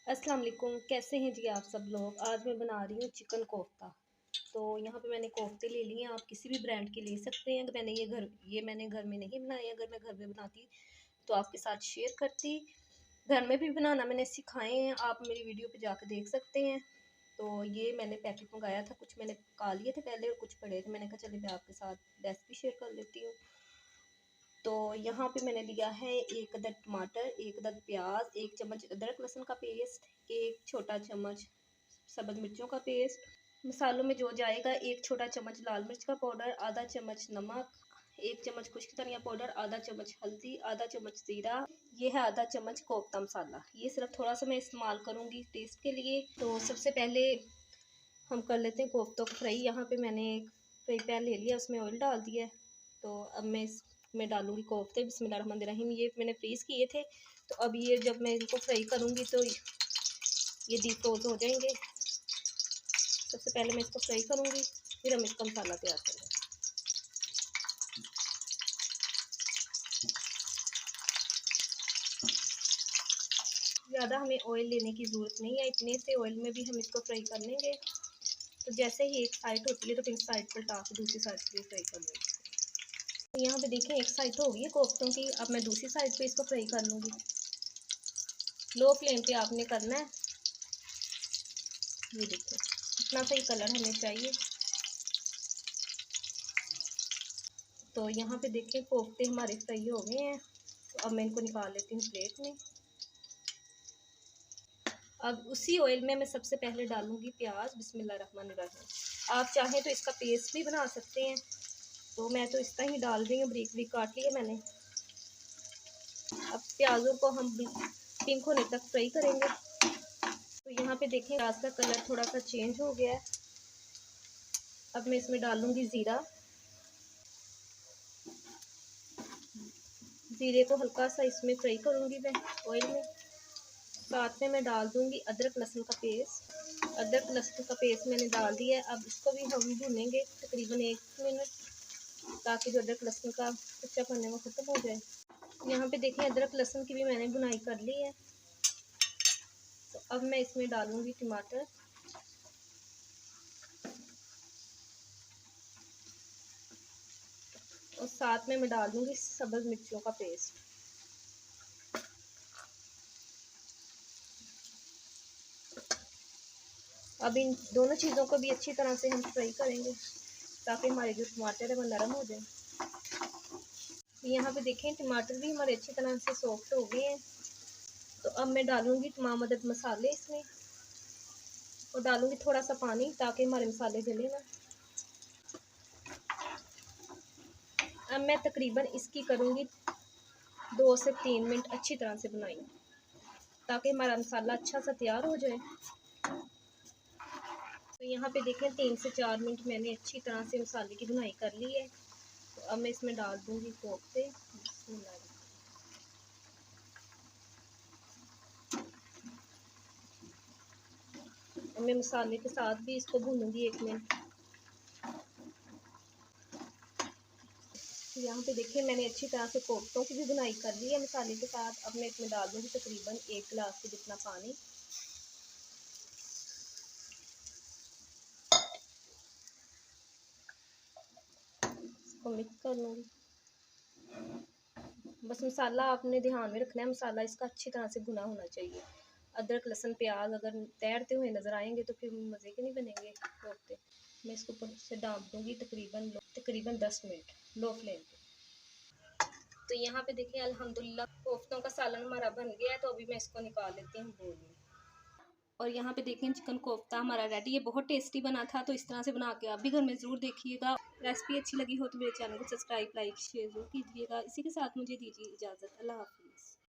अस्सलाम वालेकुम, कैसे हैं जी आप सब लोग। आज मैं बना रही हूँ चिकन कोफ्ता। तो यहाँ पे मैंने कोफ्ते ले लिए हैं, आप किसी भी ब्रांड के ले सकते हैं। मैंने घर में नहीं बनाए। अगर मैं घर में बनाती तो आपके साथ शेयर करती। घर में भी बनाना मैंने सिखाए हैं, आप मेरी वीडियो पे जाकर देख सकते हैं। तो ये मैंने पैकेट मंगाया था, कुछ मैंने पका लिए थे पहले और कुछ पड़े थे। मैंने कहा चलिए मैं आपके साथ रेसिपी शेयर कर लेती हूँ। तो यहाँ पे मैंने लिया है 1 अदद टमाटर, 1 अदद प्याज, 1 चम्मच अदरक लहसुन का पेस्ट, 1 छोटा चम्मच सब्ज़ मिर्चों का पेस्ट। मसालों में जो जाएगा 1 छोटा चम्मच लाल मिर्च का पाउडर, आधा चम्मच नमक, 1 चम्मच खुश्क धनिया पाउडर, आधा चम्मच हल्दी, आधा चम्मच ज़ीरा, ये है आधा चम्मच कोफ्ता मसाला। ये सिर्फ थोड़ा सा मैं इस्तेमाल करूँगी टेस्ट के लिए। तो सबसे पहले हम कर लेते हैं कोफ्तों को फ्राई। यहाँ पे मैंने एक फ्राई पैन ले लिया, उसमें ऑयल डाल दिया है। तो अब मैं इसमें डालूँगी कोफ्ते। बिस्मिल्लाहिर्रहमानिर्रहीम। ये मैंने फ्रीज़ किए थे, तो अब ये जब मैं इनको फ्राई करूँगी तो ये डीप फ्रोज हो जाएंगे। सबसे पहले मैं इसको फ्राई करूँगी, फिर हम इसका मसाला तैयार करेंगे। ज़्यादा हमें ऑयल लेने की ज़रूरत नहीं है, इतने से ऑयल में भी हम इसको फ्राई कर लेंगे। तो जैसे ही एक साइड होती है तो फिर साइड पलटा के दूसरी साइड पे फ्राई कर लेंगे। तो यहाँ पे देखें एक साइड हो गई है कोफ्तों की, अब मैं दूसरी साइड पे इसको फ्राई कर लूँगी। लो फ्लेम पे आपने करना है। ये देखो इतना सही कलर हमें चाहिए। तो यहाँ पे देखें कोफ्ते हमारे फ्राई हो गए हैं। तो अब मैं इनको निकाल लेती हूँ प्लेट में। अब उसी ऑयल में मैं सबसे पहले डालूँगी प्याज। बिस्मिल्लाहिर्रहमानिर्रहीम। आप चाहें तो इसका पेस्ट भी बना सकते हैं, तो मैं तो इस तरह ही डाल रही हूँ, बारीक बारीक काट लिया मैंने। अब प्याज़ों को हम पिंक होने तक फ्राई करेंगे। तो यहाँ पे देखें प्याज का कलर थोड़ा सा चेंज हो गया है। अब मैं इसमें डालूँगी ज़ीरा। ज़ीरे को हल्का सा इसमें फ्राई करूँगी मैं ऑयल में। साथ में मैं डाल दूँगी अदरक लहसुन का पेस्ट। अदरक लहसुन का पेस्ट मैंने डाल दिया है। अब इसको भी हम भूनेंगे तकरीबन 1 मिनट, ताकि जो अदरक लहसुन का कच्चा पन्ने वो ख़त्म हो जाए। यहाँ पे देखें अदरक लहसुन की भी मैंने भुनाई कर ली है। तो अब मैं इसमें डालूँगी टमाटर और साथ में मैं डाल दूँगी सब्ज़ मिर्चों का पेस्ट। अब इन दोनों चीज़ों को भी अच्छी तरह से हम फ्राई करेंगे, ताकि हमारे जो टमाटर है वो नरम हो जाए। यहाँ पे देखें टमाटर भी हमारे अच्छी तरह से सॉफ्ट हो गए हैं। तो अब मैं डालूँगी तमाम अदद मसाले इसमें और डालूँगी थोड़ा सा पानी, ताकि हमारे मसाले जले ना। अब मैं तकरीबन इसकी करूँगी 2 से 3 मिनट अच्छी तरह से बुनाई, ताकि हमारा मसाला अच्छा सा तैयार हो जाए। तो यहाँ पे देखें 3 से 4 मिनट मैंने अच्छी तरह से मसाले की बुनाई कर ली है। तो अब मैं इसमें डाल दूँगी कोफ्ते। और मैं मसाले के साथ भी इसको भूनूंगी 1 मिनट। तो यहाँ पे देखिए मैंने अच्छी तरह से कोफ्तों की भी बुनाई कर ली है मसाले के साथ। अब मैं इसमें डाल दूँगी तकरीबन 1 गिलास के जितना पानी। इसको मिक्स कर लूँगी। बस मसाला आपने ध्यान में रखना है, मसाला इसका अच्छी तरह से भुना होना चाहिए। अदरक लहसुन प्याज अगर तैरते हुए नज़र आएंगे तो फिर मज़े के नहीं बनेंगे कोफ्ते। मैं इसको ऊपर से डाल दूँगी तकरीबन 10 मिनट लो फ्लेम पे। तो यहाँ पे देखिए अल्हम्दुलिल्लाह कोफ्तों का सालन हमारा बन गया है। तो अभी मैं इसको निकाल लेती हूँ बोल में। और यहाँ पे देखें चिकन कोफ्ता हमारा रेडी। ये बहुत टेस्टी बना था, तो इस तरह से बना के आप भी घर में ज़रूर देखिएगा। रेसिपी अच्छी लगी हो तो मेरे चैनल को सब्सक्राइब लाइक शेयर ज़रूर कीजिएगा। इसी के साथ मुझे दीजिए इजाज़त। अल्लाह हाफ़िज़।